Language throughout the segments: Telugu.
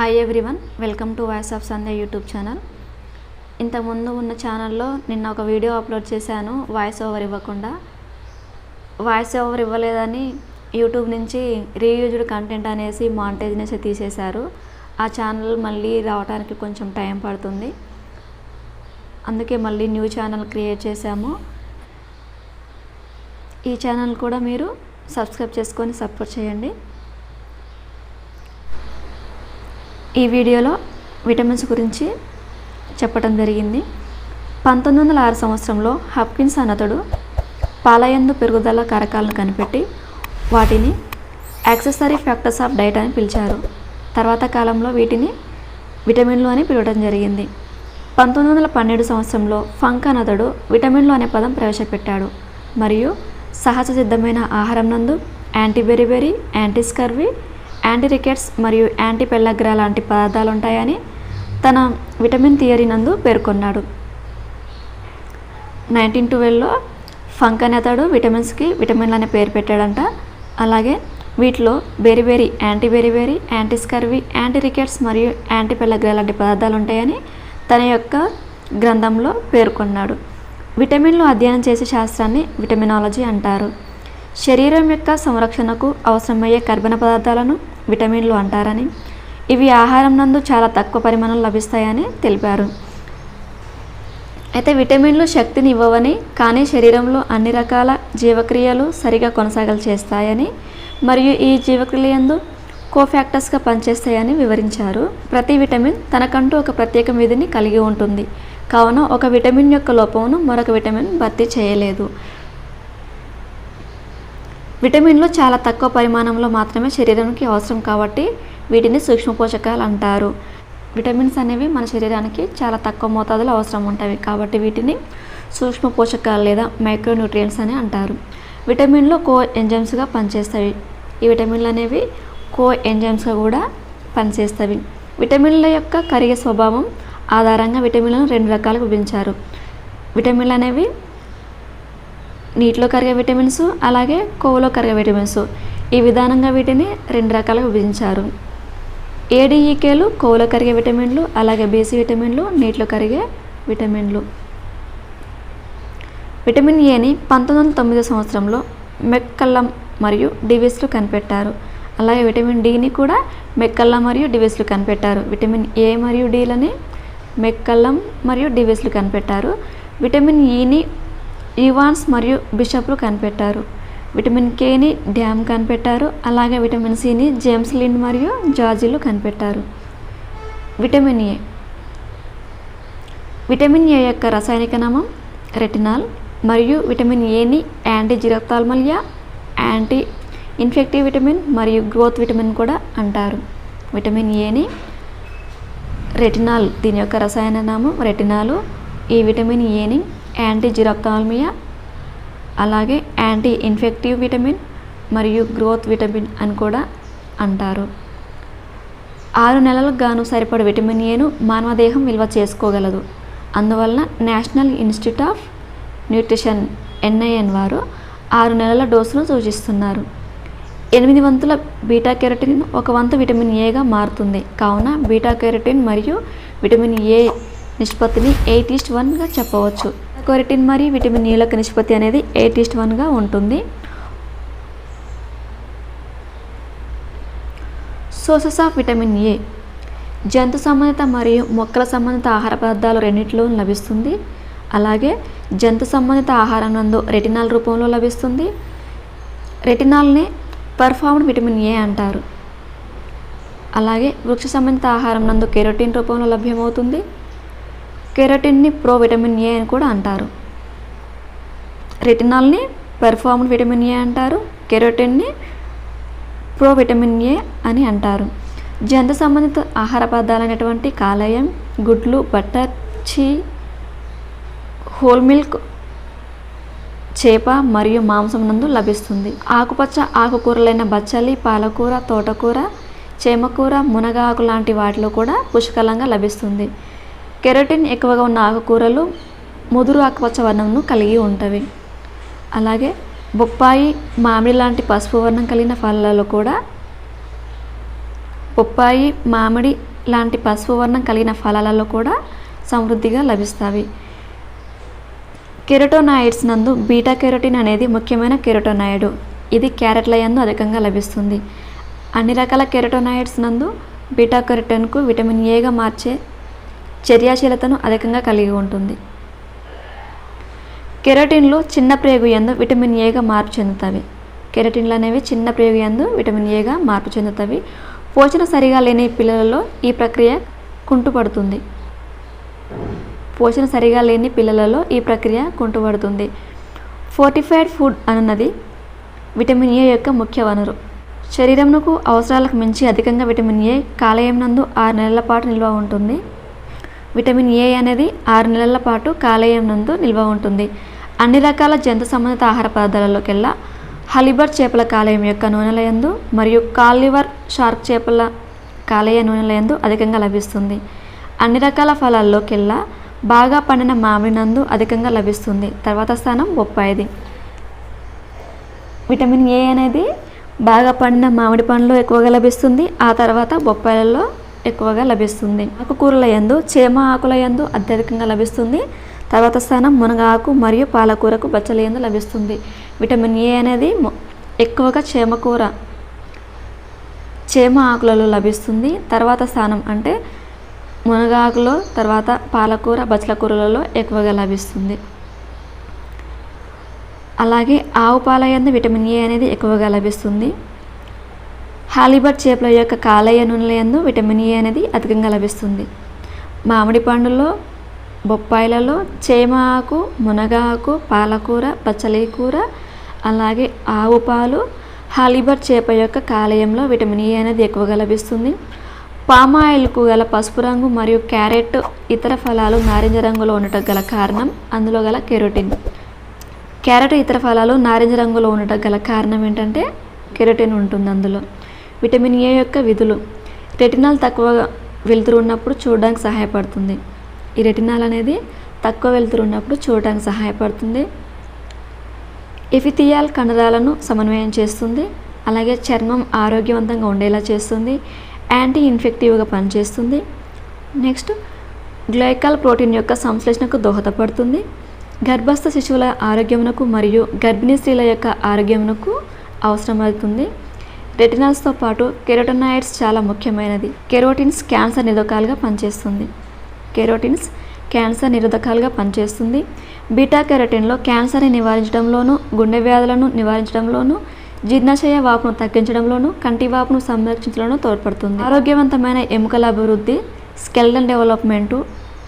Hi everyone, welcome to voice of Sandhya YouTube channel. ఇంతకుముందు ఉన్న ఛానల్లో నిన్న ఒక వీడియో అప్లోడ్ చేశాను. వాయిస్ ఓవర్ ఇవ్వలేదని యూట్యూబ్ నుంచి రీయూజ్డ్ కంటెంట్ అనేసి మానిటైజ్ నుంచి తీసేశారు. ఆ ఛానల్ మళ్ళీ రావడానికి కొంచెం టైం పడుతుంది. అందుకే మళ్ళీ న్యూ ఛానల్ క్రియేట్ చేశాము. ఈ ఛానల్ కూడా మీరు సబ్స్క్రైబ్ చేసుకొని సపోర్ట్ చేయండి. ఈ వీడియోలో విటమిన్స్ గురించి చెప్పడం జరిగింది. 1906 సంవత్సరంలో హాప్కిన్స్ అన్నతడు పాలయందు పెరుగుదల కారకాలను కనిపెట్టి వాటిని యాక్సెసరీ ఫ్యాక్టర్స్ ఆఫ్ డైట్ అని పిలిచారు. తర్వాత కాలంలో వీటిని విటమిన్లు అని పిలవడం జరిగింది. 1912 సంవత్సరంలో ఫంక్ అన్నతడు విటమిన్లు అనే పదం ప్రవేశపెట్టాడు మరియు సహజ సిద్ధమైన ఆహారం నందు యాంటీబెరిబెరీ, యాంటీస్కర్వీ, యాంటీ రికెట్స్ మరియు యాంటీ పెల్లగ్రా లాంటి పదార్థాలు ఉంటాయని తన విటమిన్ థియరీ నందు పేర్కొన్నాడు. 1912లో ఫంక్ అనే అతడు విటమిన్స్కి విటమిన్లు అనే పేరు పెట్టాడంట. అలాగే వీటిలో బెరిబెరీ, యాంటీబెరిబెరీ, యాంటీస్కర్వీ, యాంటీ రికెట్స్ మరియు యాంటీ పెల్లగ్రా లాంటి పదార్థాలు ఉంటాయని తన యొక్క గ్రంథంలో పేర్కొన్నాడు. విటమిన్లు అధ్యయనం చేసే శాస్త్రాన్ని విటమినాలజీ అంటారు. శరీరం యొక్క సంరక్షణకు అవసరమయ్యే కర్బన పదార్థాలను విటమిన్లు అంటారని, ఇవి ఆహారం నందు చాలా తక్కువ పరిమాణంలో లభిస్తాయని తెలిపారు. అయితే విటమిన్లు శక్తిని ఇవ్వవని, కానీ శరీరంలో అన్ని రకాల జీవక్రియలు సరిగా కొనసాగలు చేస్తాయని మరియు ఈ జీవక్రియలందు కోఫాక్టర్స్గా పనిచేస్తాయని వివరించారు. ప్రతి విటమిన్ తనకంటూ ఒక ప్రత్యేక విధిని కలిగి ఉంటుంది. కావున ఒక విటమిన్ యొక్క లోపమును మరొక విటమిన్ భర్తీ చేయలేదు. విటమిన్లు చాలా తక్కువ పరిమాణంలో మాత్రమే శరీరానికి అవసరం కాబట్టి వీటిని సూక్ష్మ పోషకాలు అంటారు. విటమిన్స్ అనేవి మన శరీరానికి చాలా తక్కువ మోతాదులో అవసరం ఉంటాయి కాబట్టి వీటిని సూక్ష్మ పోషకాలు లేదా మైక్రోన్యూట్రియంట్స్ అని అంటారు. విటమిన్లు కో ఎంజైమ్స్గా పనిచేస్తాయి. ఈ విటమిన్లు అనేవి కో ఎంజైమ్స్గా కూడా పనిచేస్తాయి. విటమిన్ల యొక్క కరిగే స్వభావం ఆధారంగా విటమిన్లను 2 రకాలుగా విభజించారు. విటమిన్లు అనేవి నీటిలో కరిగే విటమిన్స్, అలాగే కొవ్వులో కరిగే విటమిన్స్. ఈ విధానంగా వీటిని 2 రకాలుగా విభజించారు. ఏడీఈకేలు కొవ్వులో కరిగే విటమిన్లు, అలాగే బీసీ విటమిన్లు నీటిలో కరిగే విటమిన్లు. విటమిన్ ఏని 1909 సంవత్సరంలో మెక్కల్లం మరియు డివిస్లు కనిపెట్టారు. అలాగే విటమిన్ డిని కూడా మెక్కల్లం మరియు డివిస్లు కనిపెట్టారు. విటమిన్ ఏ మరియు డీలని మెక్కల్లం మరియు డివిస్లు కనిపెట్టారు. విటమిన్ ఈని ఈవాన్స్ మరియు బిషప్లు కనిపెట్టారు. విటమిన్ కేని డ్యామ్ కనిపెట్టారు. అలాగే విటమిన్ సిని జేమ్స్ లిండ్ మరియు జార్జీలు కనిపెట్టారు. Vitamin A. విటమిన్ ఏ యొక్క రసాయనిక నామం రెటినాల్ మరియు విటమిన్ ఏని యాంటీ జిరోప్థాల్మలియా, యాంటీ ఇన్ఫెక్టివ్ విటమిన్ మరియు గ్రోత్ విటమిన్ కూడా అంటారు. విటమిన్ ఏని రెటినాల్, దీని యొక్క రసాయన నామం రెటినాలు. ఈ విటమిన్ ఏని యాంటీ జిరోప్థాల్మియా, అలాగే యాంటీ ఇన్ఫెక్టివ్ విటమిన్ మరియు గ్రోత్ విటమిన్ అని కూడా అంటారు. 6 నెలలకు గాను సరిపడే విటమిన్ ఏను మానవ దేహం విలువ చేసుకోగలదు. అందువలన national institute of nutrition NIN వారు 6 నెలల డోసును సూచిస్తున్నారు. 8 వంతుల బీటా కెరటిన్ 1 వంతు విటమిన్ ఏగా మారుతుంది. కావున బీటా కెరటిన్ మరియు విటమిన్ ఏ నిష్పత్తిని 8:1గా చెప్పవచ్చు. కెరటిన్ మరియు విటమిన్ ఏ యొక్క నిష్పత్తి అనేది 8:1గా ఉంటుంది. Sources of vitamin A. జంతు సంబంధిత మరియు మొక్కల సంబంధిత ఆహార పదార్థాలు రెండింటిలో లభిస్తుంది. అలాగే జంతు సంబంధిత ఆహారం నందు రెటినాల్ రూపంలో లభిస్తుంది. రెటినాల్ని పర్ఫార్మ్డ్ విటమిన్ ఏ అంటారు. అలాగే వృక్ష సంబంధిత ఆహారం నందు కెరోటిన్ రూపంలో లభ్యమవుతుంది. కెరోటిన్ని ప్రో విటమిన్ ఏ అని కూడా అంటారు. రెటినాల్ని పర్ఫార్మ్డ్ విటమిన్ ఏ అంటారు. కెరోటిన్ని ప్రో విటమిన్ ఏ అని అంటారు. జంతు సంబంధిత ఆహార పదార్థాలు అనేటువంటి కాలేయం, గుడ్లు, బటర్, హోల్ మిల్క్, చేప మరియు మాంసం నందు లభిస్తుంది. ఆకుపచ్చ ఆకుకూరలైన బచ్చలి, పాలకూర, తోటకూర, చేమకూర, మునగ ఆకు లాంటి వాటిలో కూడా పుష్కలంగా లభిస్తుంది. కెరోటిన్ ఎక్కువగా ఉన్న ఆకుకూరలు ముదురు ఆకుపచ్చ వర్ణంను కలిగి ఉంటవి. అలాగే బొప్పాయి, మామిడి లాంటి పసుపు వర్ణం కలిగిన ఫలాలలో కూడా బొప్పాయి, మామిడి లాంటి పసుపు వర్ణం కలిగిన ఫలాలలో కూడా సమృద్ధిగా లభిస్తాయి. కెరోటోనాయిడ్స్ నందు బీటా కెరోటిన్ అనేది ముఖ్యమైన కెరోటోనాయిడ్. ఇది క్యారెట్ల యందు అధికంగా లభిస్తుంది. అన్ని రకాల కెరోటోనాయిడ్స్ నందు బీటా కెరోటిన్కు విటమిన్ ఏగా మార్చే చర్యాశీలతను అధికంగా కలిగి ఉంటుంది. కెరోటిన్లు చిన్న ప్రేగు యందు విటమిన్ ఏగా మార్పు చెందుతాయి. కెరోటిన్లు అనేవి చిన్న ప్రేగు యందు విటమిన్ ఏగా మార్పు చెందుతాయి. పోషణ సరిగా లేని పిల్లలలో ఈ ప్రక్రియ కుంటుపడుతుంది. ఫోర్టిఫైడ్ ఫుడ్ అన్నది విటమిన్ ఏ యొక్క ముఖ్య వనరు. శరీరంకు అవసరాలకు మించి అధికంగా విటమిన్ ఏ కాలేయం నందు 6 నెలల పాటు నిల్వ ఉంటుంది. విటమిన్ ఏ అనేది 6 నెలల పాటు కాలేయం నందు నిల్వ ఉంటుంది. అన్ని రకాల జంతు సంబంధిత ఆహార పదార్థాలలోకెల్లా హలిబర్ట్ చేపల కాలేయం యొక్క నూనెల యందు మరియు కాలివర్ షార్క్ చేపల కాలేయ నూనెల యందు అధికంగా లభిస్తుంది. అన్ని రకాల ఫలాల్లోకెల్లా బాగా పండిన మామిడి నందు అధికంగా లభిస్తుంది. తర్వాత స్థానం బొప్పాయిది. విటమిన్ ఏ అనేది బాగా పండిన మామిడి పండ్లో ఎక్కువగా లభిస్తుంది. ఆ తర్వాత బొప్పాయిలలో ఎక్కువగా లభిస్తుంది. ఆకుకూరల యందు చేమ ఆకుల యందు అత్యధికంగా లభిస్తుంది. తర్వాత స్థానం మునగ ఆకు మరియు పాలకూరకు బచ్చల యందు లభిస్తుంది. విటమిన్ ఏ అనేది ఎక్కువగా చేమ ఆకులలో లభిస్తుంది. తర్వాత స్థానం అంటే మునగ ఆకులో, తర్వాత పాలకూర బచ్చల కూరలలో ఎక్కువగా లభిస్తుంది. అలాగే ఆవు పాల యందు విటమిన్ ఏ అనేది ఎక్కువగా లభిస్తుంది. హాలిబర్ట్ చేపల యొక్క కాలేయ నూనెల యందు విటమిన్ ఏ అనేది అధికంగా లభిస్తుంది. మామిడి పండులో, బొప్పాయిలలో చేమ ఆకు, మునగ ఆకు, పాలకూర, బచ్చలి కూర, అలాగే ఆవు పాలు, హాలిబర్ట్ చేప యొక్క కాలేయంలో విటమిన్ ఏ అనేది ఎక్కువగా లభిస్తుంది. పామాయిల్కు గల పసుపు రంగు మరియు క్యారెట్ ఇతర ఫలాలు నారింజ రంగులో ఉండటం గల కారణం అందులో గల కెరోటిన్. క్యారెట్ ఇతర ఫలాలు నారింజ రంగులో ఉండటం గల కారణం ఏంటంటే కెరోటిన్ ఉంటుంది అందులో. విటమిన్ ఏ యొక్క విధులు. రెటినాల్ తక్కువ వెలుతురు ఉన్నప్పుడు చూడడానికి సహాయపడుతుంది. ఈ రెటినాల్ అనేది తక్కువ వెలుతురు ఉన్నప్పుడు చూడడానికి సహాయపడుతుంది. ఎపిథియాల్ కండరాలను సమన్వయం చేస్తుంది. అలాగే చర్మం ఆరోగ్యవంతంగా ఉండేలా చేస్తుంది. యాంటీ ఇన్ఫెక్టివ్గా పనిచేస్తుంది. నెక్స్ట్ గ్లైకాల్ ప్రోటీన్ యొక్క సంశ్లేషణకు దోహదపడుతుంది. గర్భస్థ శిశువుల ఆరోగ్యమునకు మరియు గర్భిణీ స్త్రీల యొక్క ఆరోగ్యమునకు అవసరమవుతుంది. రెటినాల్స్తో పాటు కెరోటోనాయిడ్స్ చాలా ముఖ్యమైనది. కెరోటిన్స్ క్యాన్సర్ నిరోధకాలుగా పనిచేస్తుంది. బీటా కెరోటిన్లో క్యాన్సర్ని నివారించడంలోనూ, గుండె వ్యాధులను నివారించడంలోనూ, జీర్ణాశయ వాపును తగ్గించడంలోనూ, కంటి వాపును సంరక్షించడంలో తోడ్పడుతుంది. ఆరోగ్యవంతమైన ఎముకల అభివృద్ధి, స్కెల్టన్ డెవలప్మెంటు,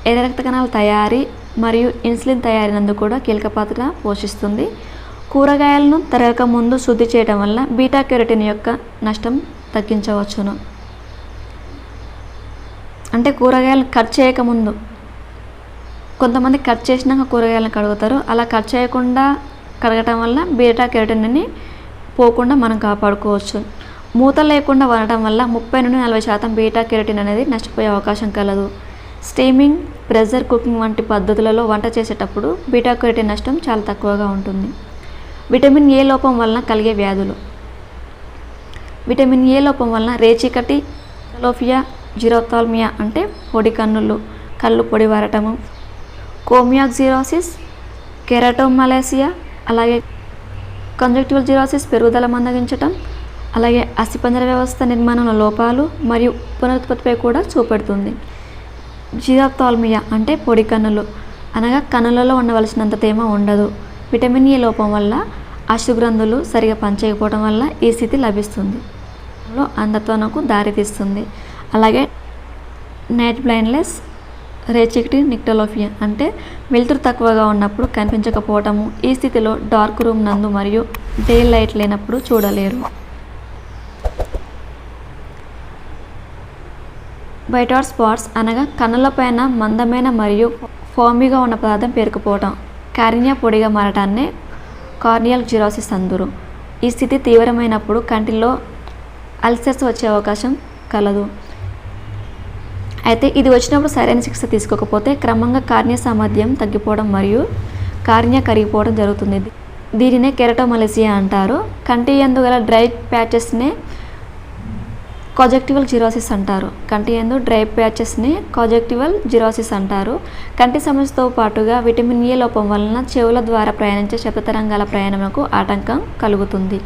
ఎర్ర రక్త కణాల తయారీ మరియు ఇన్సులిన్ తయారీ నందు కూడా కీలక పాత్ర పోషిస్తుంది. కూరగాయలను తరగక ముందు శుద్ధి చేయడం వల్ల బీటా కెరోటిన్ యొక్క నష్టం తగ్గించవచ్చును. అంటే కూరగాయలను కట్ చేయకముందు, కొంతమంది కట్ చేసినాక కూరగాయలను కడుగుతారు. అలా కట్ చేయకుండా కడగటం వల్ల బీటా కెరోటిన్ని పోకుండా మనం కాపాడుకోవచ్చు. మూత లేకుండా వండటం వల్ల 30 నుండి 40% బీటా కెరోటిన్ అనేది నష్టపోయే అవకాశం కలదు. స్టీమింగ్, ప్రెషర్ కుకింగ్ వంటి పద్ధతులలో వంట చేసేటప్పుడు బీటా కెరోటిన్ నష్టం చాలా తక్కువగా ఉంటుంది. విటమిన్ ఏ లోపం వలన కలిగే వ్యాధులు. విటమిన్ ఏ లోపం వలన రేచీకటి, లోఫియా, జిరోథాల్మియా అంటే పొడి కళ్ళు పొడివారటము, కోమియాక్సిరోసిస్, కెరాటోమలేసియా, అలాగే కంజక్టివల్ జిరోసిస్ పెరుగుదల మందగించటం, అలాగే అస్థిపంజర వ్యవస్థ నిర్మాణంలో లోపాలు మరియు పునరుత్పత్తిపై కూడా చూపెడుతుంది. జిరోథాల్మియా అంటే పొడి కన్నులు, అనగా కన్నులలో ఉండవలసినంత తేమ ఉండదు. విటమిన్ ఏ లోపం వల్ల అశుగ్రంథులు సరిగా పనిచేయకపోవడం వల్ల ఈ స్థితి లభిస్తుంది. అంధత్వనకు దారితీస్తుంది. అలాగే నైట్ బ్లైండ్నెస్, రేచీకటి, నిక్టోలోఫియా అంటే వెలుతురు తక్కువగా ఉన్నప్పుడు కనిపించకపోవటము. ఈ స్థితిలో డార్క్ రూమ్ నందు మరియు డే లైట్ లేనప్పుడు చూడలేరు. వైటార్ స్పాట్స్ అనగా కన్నులపైన మందమైన మరియు ఫోమీగా ఉన్న పదార్థం పేరుకుపోవటం, కార్నియా పొడిగా మారటాన్నే కార్నియల్ జిరోసిస్ అందురు. ఈ స్థితి తీవ్రమైనప్పుడు కంటిలో అల్సర్స్ వచ్చే అవకాశం కలదు. అయితే ఇది వచ్చినప్పుడు సరైన చికిత్స తీసుకోకపోతే క్రమంగా కార్నియా సామర్థ్యం తగ్గిపోవడం మరియు కార్నియా కరిగిపోవడం జరుగుతుంది. దీనినే కెరటోమలేసియా అంటారు. కంటి యందు గల డ్రై ప్యాచెస్నే కాంజక్టివల్ జిరోసిస్ అంటారు. కంటి యందు డ్రై ప్యాచెస్ని కాంజక్టివల్ జిరోసిస్ అంటారు. కంటి సమస్యతో పాటుగా విటమిన్ ఏ లోపం వలన చెవుల ద్వారా ప్రయాణించే శబ్ద తరంగాల ప్రయాణమునకు ఆటంకం కలుగుతుంది.